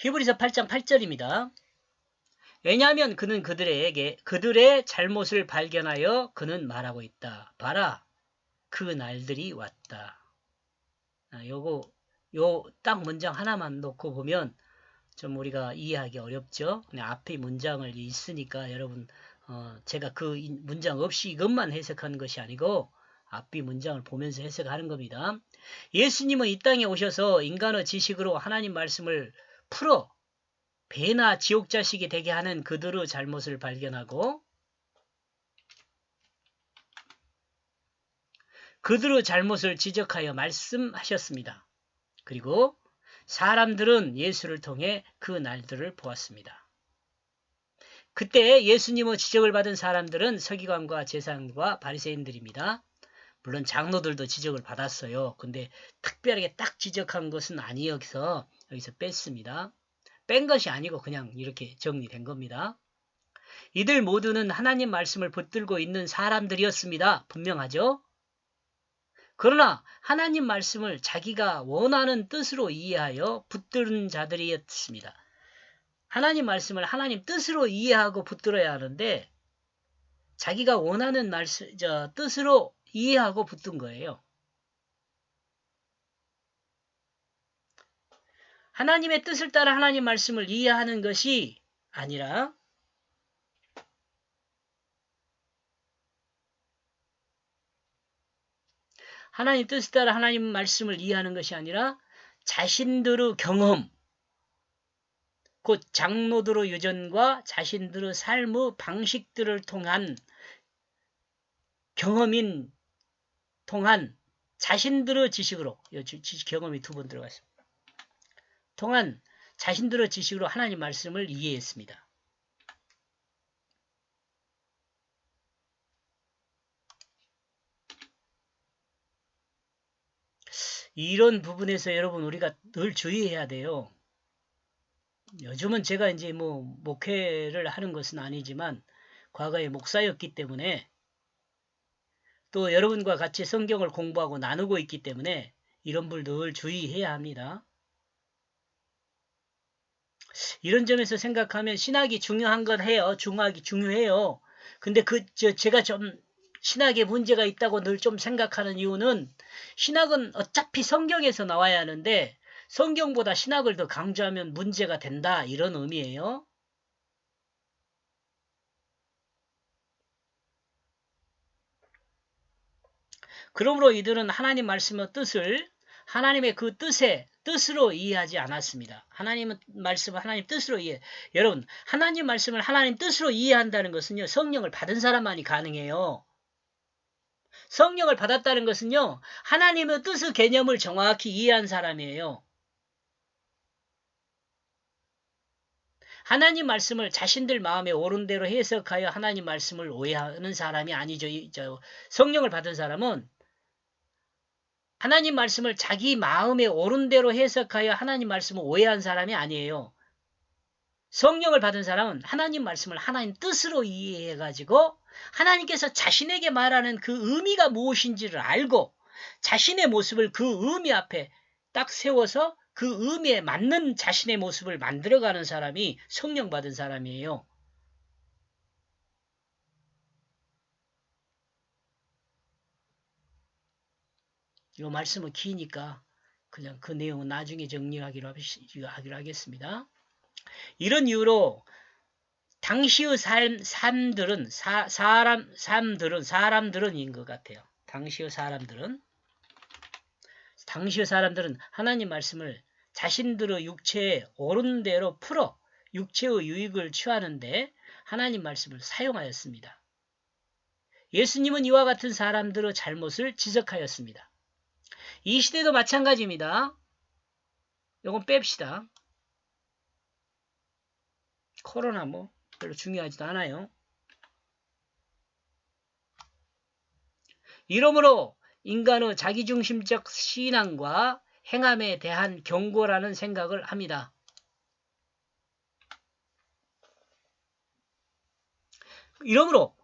히브리서 8장 8절입니다. 왜냐하면 그는 그들의 잘못을 발견하여 그는 말하고 있다. 봐라, 그 날들이 왔다. 요 딱 문장 하나만 놓고 보면 좀 우리가 이해하기 어렵죠. 그냥 앞에 문장을 있으니까 여러분, 제가 그 문장 없이 이것만 해석하는 것이 아니고 앞뒤 문장을 보면서 해석하는 겁니다. 예수님은 이 땅에 오셔서 인간의 지식으로 하나님 말씀을 풀어 배나 지옥 자식이 되게 하는 그들의 잘못을 발견하고 그들의 잘못을 지적하여 말씀하셨습니다. 그리고 사람들은 예수를 통해 그 날들을 보았습니다. 그때 예수님의 지적을 받은 사람들은 서기관과 제사장과 바리새인들입니다. 물론 장로들도 지적을 받았어요. 근데 특별하게 딱 지적한 것은 아니어서 여기서 뺐습니다. 뺀 것이 아니고 그냥 이렇게 정리된 겁니다. 이들 모두는 하나님 말씀을 붙들고 있는 사람들이었습니다. 분명하죠? 그러나 하나님 말씀을 자기가 원하는 뜻으로 이해하여 붙드는 자들이었습니다. 하나님 말씀을 하나님 뜻으로 이해하고 붙들어야 하는데 자기가 원하는 뜻으로 이해하고 붙든 거예요. 하나님의 뜻을 따라 하나님 말씀을 이해하는 것이 아니라 하나님 뜻을 따라 하나님 말씀을 이해하는 것이 아니라 자신들의 경험, 곧 장로들의 유전과 자신들의 삶의 방식들을 통한 경험인 통한 자신들의 지식으로, 경험이 두 번 들어갔습니다. 통한 자신들의 지식으로 하나님 말씀을 이해했습니다. 이런 부분에서 여러분 우리가 늘 주의해야 돼요. 요즘은 제가 이제 목회를 하는 것은 아니지만 과거에 목사였기 때문에 또 여러분과 같이 성경을 공부하고 나누고 있기 때문에 이런 분 늘 주의해야 합니다. 이런 점에서 생각하면 신학이 중요한 건 해요. 중요해요. 근데 제가 좀 신학에 문제가 있다고 늘 좀 생각하는 이유는 신학은 어차피 성경에서 나와야 하는데 성경보다 신학을 더 강조하면 문제가 된다 이런 의미예요. 그러므로 이들은 하나님 말씀의 뜻을 하나님의 그 뜻으로 이해하지 않았습니다. 하나님의 말씀을 하나님 뜻으로 여러분 하나님 말씀을 하나님 뜻으로 이해한다는 것은요. 성령을 받은 사람만이 가능해요. 성령을 받았다는 것은요. 하나님의 뜻의 개념을 정확히 이해한 사람이에요. 하나님 말씀을 자신들 마음에 옳은 대로 해석하여 하나님 말씀을 오해하는 사람이 아니죠. 성령을 받은 사람은 하나님 말씀을 자기 마음에 옳은 대로 해석하여 하나님 말씀을 오해한 사람이 아니에요. 성령을 받은 사람은 하나님 말씀을 하나님 뜻으로 이해해가지고 하나님께서 자신에게 말하는 그 의미가 무엇인지를 알고 자신의 모습을 그 의미 앞에 딱 세워서 그 의미에 맞는 자신의 모습을 만들어가는 사람이 성령 받은 사람이에요. 이 말씀은 기니까 그냥 그 내용은 나중에 정리하기로 하겠습니다. 이런 이유로 당시의 사람들은인 것 같아요. 당시의 사람들은 하나님 말씀을 자신들의 육체에 옳은 대로 풀어 육체의 유익을 취하는데 하나님 말씀을 사용하였습니다. 예수님은 이와 같은 사람들의 잘못을 지적하였습니다. 이 시대도 마찬가지입니다. 이건 뺍시다. 코로나 별로 중요하지도 않아요. 이러므로 인간의 자기중심적 신앙과 행함에 대한 경고라는 생각을 합니다. 이러므로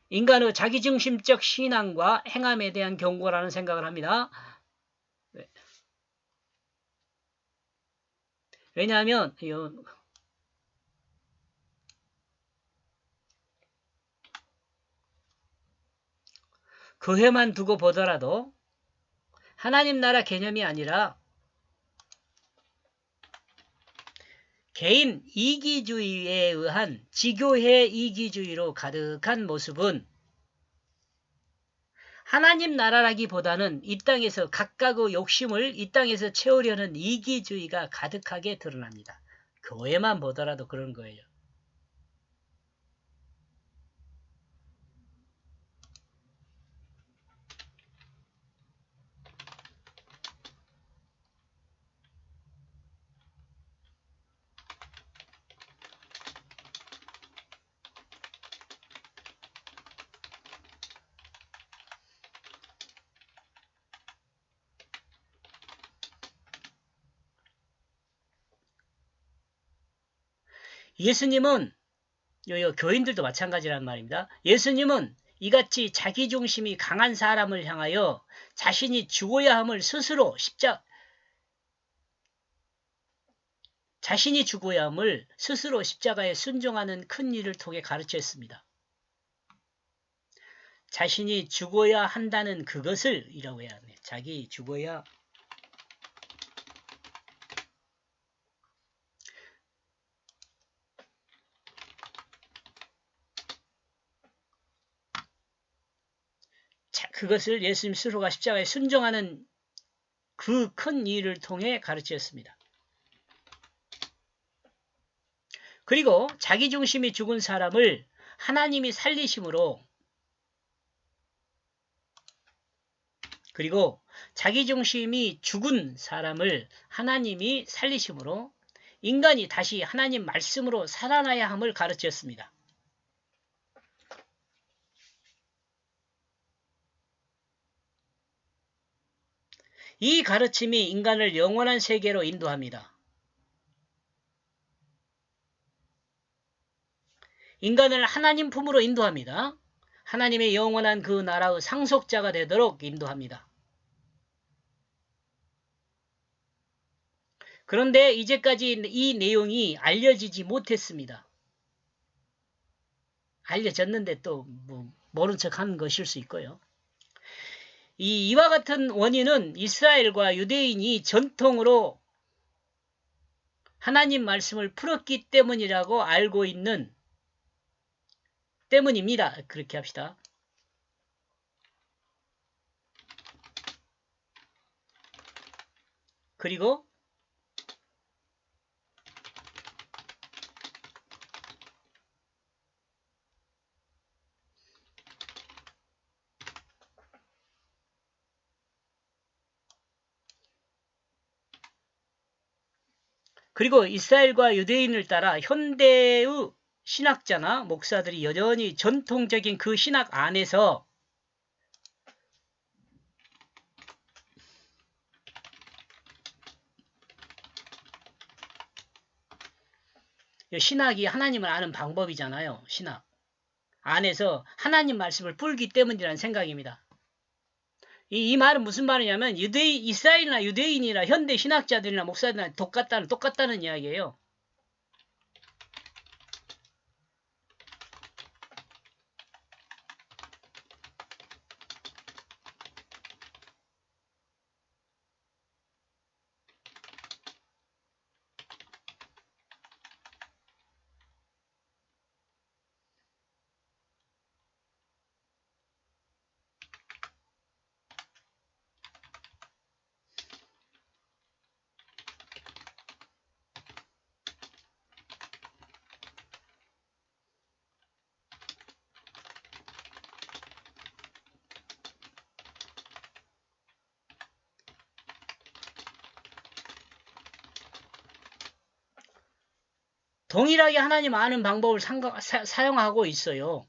인간의 자기중심적 신앙과 행함에 대한 경고라는 생각을 합니다. 왜냐하면 그 해만 두고 보더라도 하나님 나라 개념이 아니라 개인 이기주의에 의한 지교회 이기주의로 가득한 모습은 하나님 나라라기보다는 이 땅에서 각각의 욕심을 이 땅에서 채우려는 이기주의가 가득하게 드러납니다. 교회만 보더라도 그런 거예요. 예수님은 교인들도 마찬가지란 말입니다. 예수님은 이같이 자기중심이 강한 사람을 향하여 자신이 죽어야 함을 스스로 자신이 죽어야 함을 스스로 십자가에 순종하는 큰 일을 통해 가르쳤습니다. 자신이 죽어야 한다는 그것을 이라고 해야 하네. 자기 죽어야 그것을 예수님 스스로가 십자가에 순종하는 그 큰 일을 통해 가르쳤습니다. 그리고 자기중심이 죽은 사람을 하나님이 살리심으로 그리고 자기중심이 죽은 사람을 하나님이 살리심으로 인간이 다시 하나님 말씀으로 살아나야 함을 가르쳤습니다. 이 가르침이 인간을 영원한 세계로 인도합니다. 인간을 하나님 품으로 인도합니다. 하나님의 영원한 그 나라의 상속자가 되도록 인도합니다. 그런데 이제까지 이 내용이 알려지지 못했습니다. 알려졌는데 또 모른 척하는 것일 수 있고요. 이와 같은 원인은 이스라엘과 유대인이 전통으로 하나님 말씀을 풀었기 때문이라고 알고 있는 때문입니다. 그렇게 합시다. 그리고 이스라엘과 유대인을 따라 현대의 신학자나 목사들이 여전히 전통적인 그 신학 안에서 신학이 하나님을 아는 방법이잖아요. 신학 안에서 하나님 말씀을 풀기 때문이라는 생각입니다. 이 말은 무슨 말이냐면 이스라엘이나 유대인이나 현대 신학자들이나 목사들이나 똑같다는 이야기예요. 동일하게 하나님 아는 방법을 사용하고 있어요.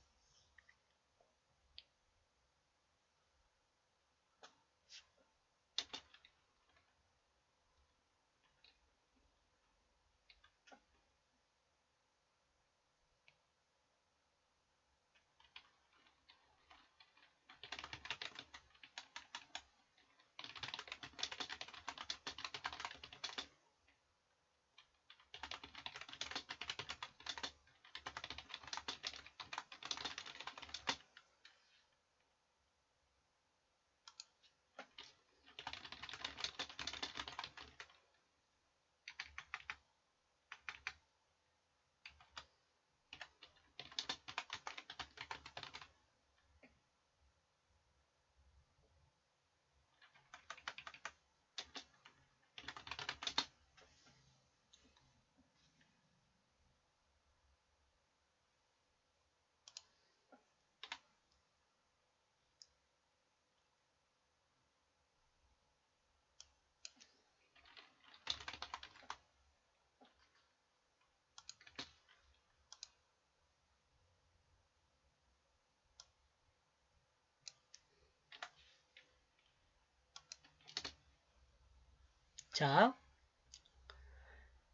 자,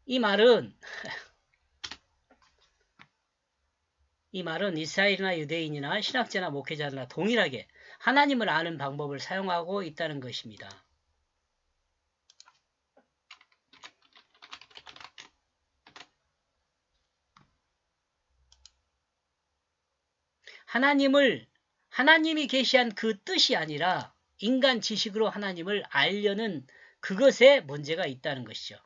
이 말은 이스라엘이나 유대인이나 신학자나 목회자나 동일하게 하나님을 아는 방법을 사용하고 있다는 것입니다. 하나님이 계시한 그 뜻이 아니라 인간 지식으로 하나님을 알려는 그것에 문제가 있다는 것이죠.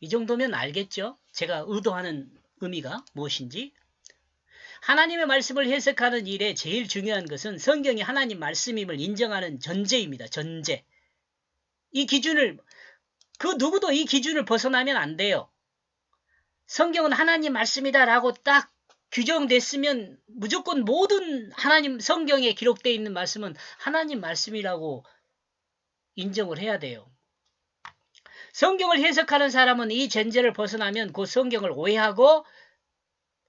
이 정도면 알겠죠? 제가 의도하는 의미가 무엇인지. 하나님의 말씀을 해석하는 일에 제일 중요한 것은 성경이 하나님 말씀임을 인정하는 전제입니다. 전제. 이 기준을, 그 누구도 이 기준을 벗어나면 안 돼요. 성경은 하나님 말씀이다라고 딱 규정됐으면 무조건 모든 하나님 성경에 기록되어 있는 말씀은 하나님 말씀이라고 인정을 해야 돼요. 성경을 해석하는 사람은 이 전제를 벗어나면 그 성경을 오해하고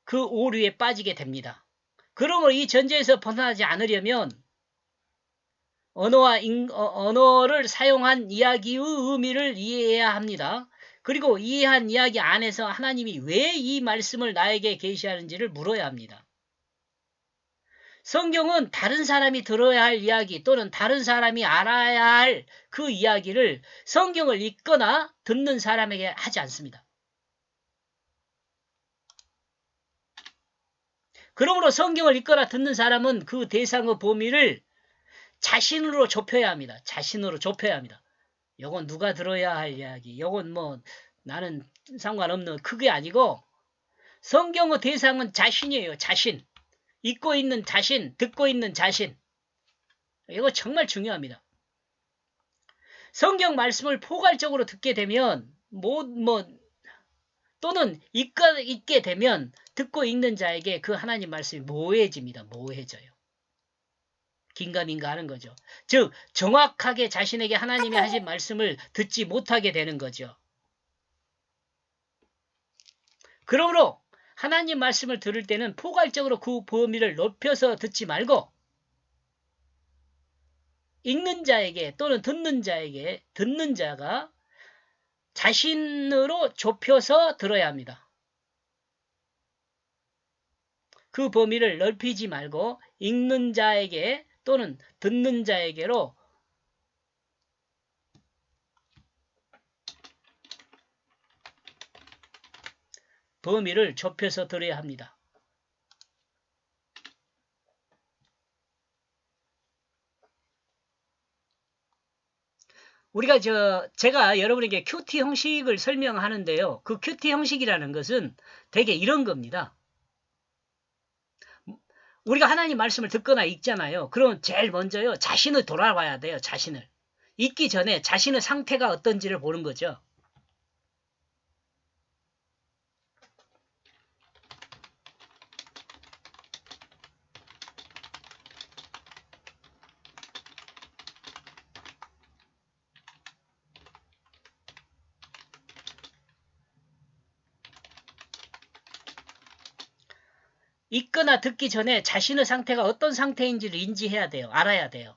그 오류에 빠지게 됩니다. 그러므로 이 전제에서 벗어나지 않으려면 언어를 사용한 이야기의 의미를 이해해야 합니다. 그리고 이해한 이야기 안에서 하나님이 왜 이 말씀을 나에게 계시하는지를 물어야 합니다. 성경은 다른 사람이 들어야 할 이야기 또는 다른 사람이 알아야 할 그 이야기를 성경을 읽거나 듣는 사람에게 하지 않습니다. 그러므로 성경을 읽거나 듣는 사람은 그 대상의 범위를 자신으로 좁혀야 합니다. 자신으로 좁혀야 합니다. 요건 누가 들어야 할 이야기, 요건 뭐 나는 상관없는 그게 아니고 성경의 대상은 자신이에요. 자신. 읽고 있는 자신, 듣고 있는 자신. 이거 정말 중요합니다. 성경 말씀을 포괄적으로 듣게 되면 또는 읽게 되면 듣고 읽는 자에게 그 하나님 말씀이 모호해집니다. 모호해져요. 긴가민가 하는 거죠. 즉 정확하게 자신에게 하나님이 하신 말씀을 듣지 못하게 되는 거죠. 그러므로 하나님 말씀을 들을 때는 포괄적으로 그 범위를 높여서 듣지 말고 읽는 자에게 또는 듣는 자가 자신으로 좁혀서 들어야 합니다. 그 범위를 넓히지 말고 읽는 자에게 또는 듣는 자에게로 범위를 좁혀서 들어야 합니다. 우리가 제가 여러분에게 큐티 형식을 설명하는데요. 그 큐티 형식이라는 것은 대개 이런 겁니다. 우리가 하나님 말씀을 듣거나 읽잖아요. 그럼 제일 먼저요. 자신을 돌아봐야 돼요. 자신을. 읽기 전에 자신의 상태가 어떤지를 보는 거죠. 읽거나 듣기 전에 자신의 상태가 어떤 상태인지를 인지해야 돼요. 알아야 돼요.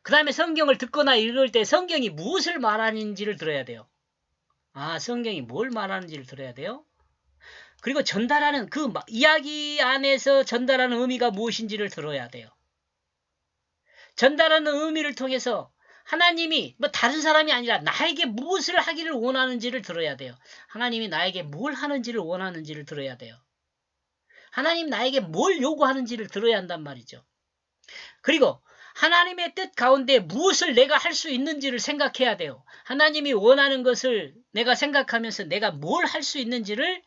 그 다음에 성경을 듣거나 읽을 때 성경이 무엇을 말하는지를 들어야 돼요. 아, 성경이 뭘 말하는지를 들어야 돼요. 그리고 전달하는 그 이야기 안에서 전달하는 의미가 무엇인지를 들어야 돼요. 전달하는 의미를 통해서 하나님이 다른 사람이 아니라 나에게 무엇을 하기를 원하는지를 들어야 돼요. 하나님이 나에게 뭘 하는지를 원하는지를 들어야 돼요. 하나님 나에게 뭘 요구하는지를 들어야 한단 말이죠. 그리고 하나님의 뜻 가운데 무엇을 내가 할 수 있는지를 생각해야 돼요. 하나님이 원하는 것을 내가 생각하면서 내가 뭘 할 수 있는지를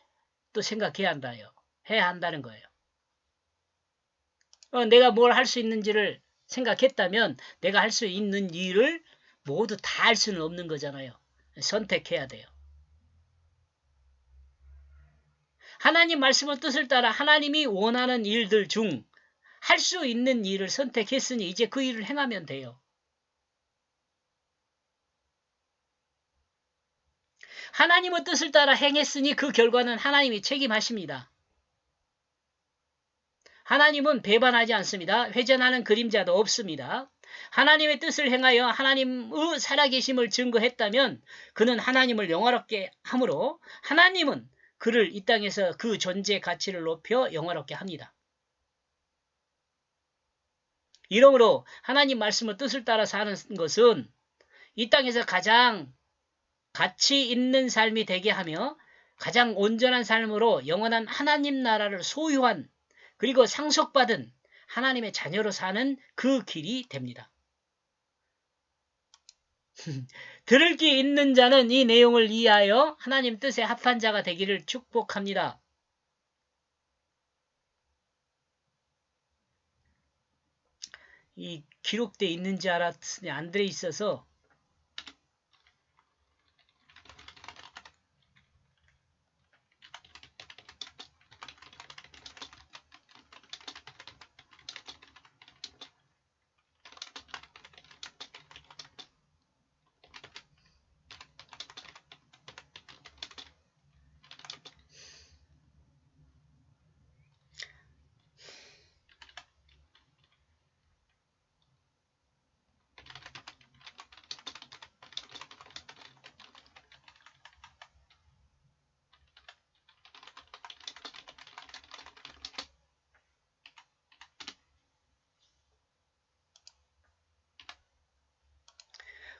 또 생각해야 한다요. 해야 한다는 거예요. 내가 뭘 할 수 있는지를 생각했다면 내가 할 수 있는 일을 모두 다 할 수는 없는 거잖아요. 선택해야 돼요. 하나님 말씀의 뜻을 따라 하나님이 원하는 일들 중 할 수 있는 일을 선택했으니 이제 그 일을 행하면 돼요. 하나님의 뜻을 따라 행했으니 그 결과는 하나님이 책임하십니다. 하나님은 배반하지 않습니다. 회전하는 그림자도 없습니다. 하나님의 뜻을 행하여 하나님의 살아계심을 증거했다면 그는 하나님을 영화롭게 하므로 하나님은 그를 이 땅에서 그 존재 가치를 높여 영화롭게 합니다. 이러므로 하나님 말씀의 뜻을 따라 사는 것은 이 땅에서 가장 가치 있는 삶이 되게 하며 가장 온전한 삶으로 영원한 하나님 나라를 소유한 그리고 상속받은 하나님의 자녀로 사는 그 길이 됩니다. 들을 귀 있는 자는 이 내용을 이해하여 하나님 뜻에 합한 자가 되기를 축복합니다. 이 기록되어 있는지 알았으니 안 돼 있어서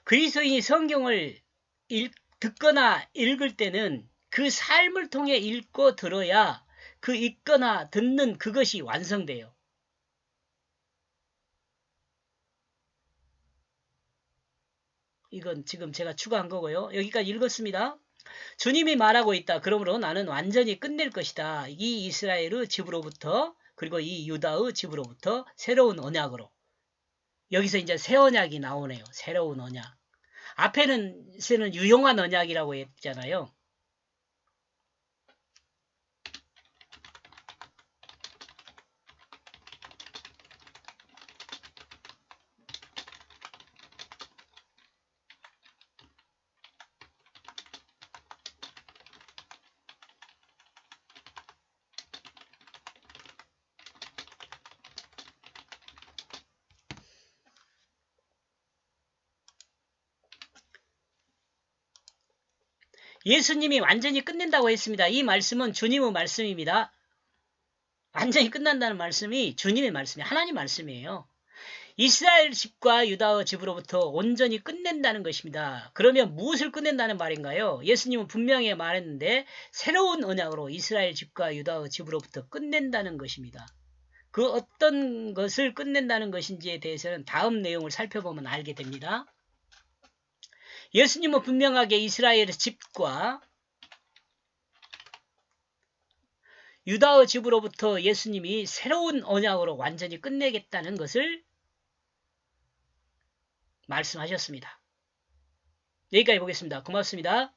그리스도인이 성경을 듣거나 읽을 때는 그 삶을 통해 읽고 들어야 그 읽거나 듣는 그것이 완성돼요. 이건 지금 제가 추가한 거고요. 여기까지 읽었습니다. 주님이 말하고 있다. 그러므로 나는 완전히 끝낼 것이다. 이 이스라엘의 집으로부터 그리고 이 유다의 집으로부터 새로운 언약으로. 여기서 이제 새 언약이 나오네요. 새로운 언약. 앞에는 유용한 언약이라고 했잖아요. 예수님이 완전히 끝낸다고 했습니다. 이 말씀은 주님의 말씀입니다. 완전히 끝난다는 말씀이 주님의 말씀이에요. 하나님 말씀이에요. 이스라엘 집과 유다의 집으로부터 온전히 끝낸다는 것입니다. 그러면 무엇을 끝낸다는 말인가요? 예수님은 분명히 말했는데 새로운 언약으로 이스라엘 집과 유다의 집으로부터 끝낸다는 것입니다. 그 어떤 것을 끝낸다는 것인지에 대해서는 다음 내용을 살펴보면 알게 됩니다. 예수님은 분명하게 이스라엘의 집과 유다의 집으로부터 예수님이 새로운 언약으로 완전히 끝내겠다는 것을 말씀하셨습니다. 여기까지 보겠습니다. 고맙습니다.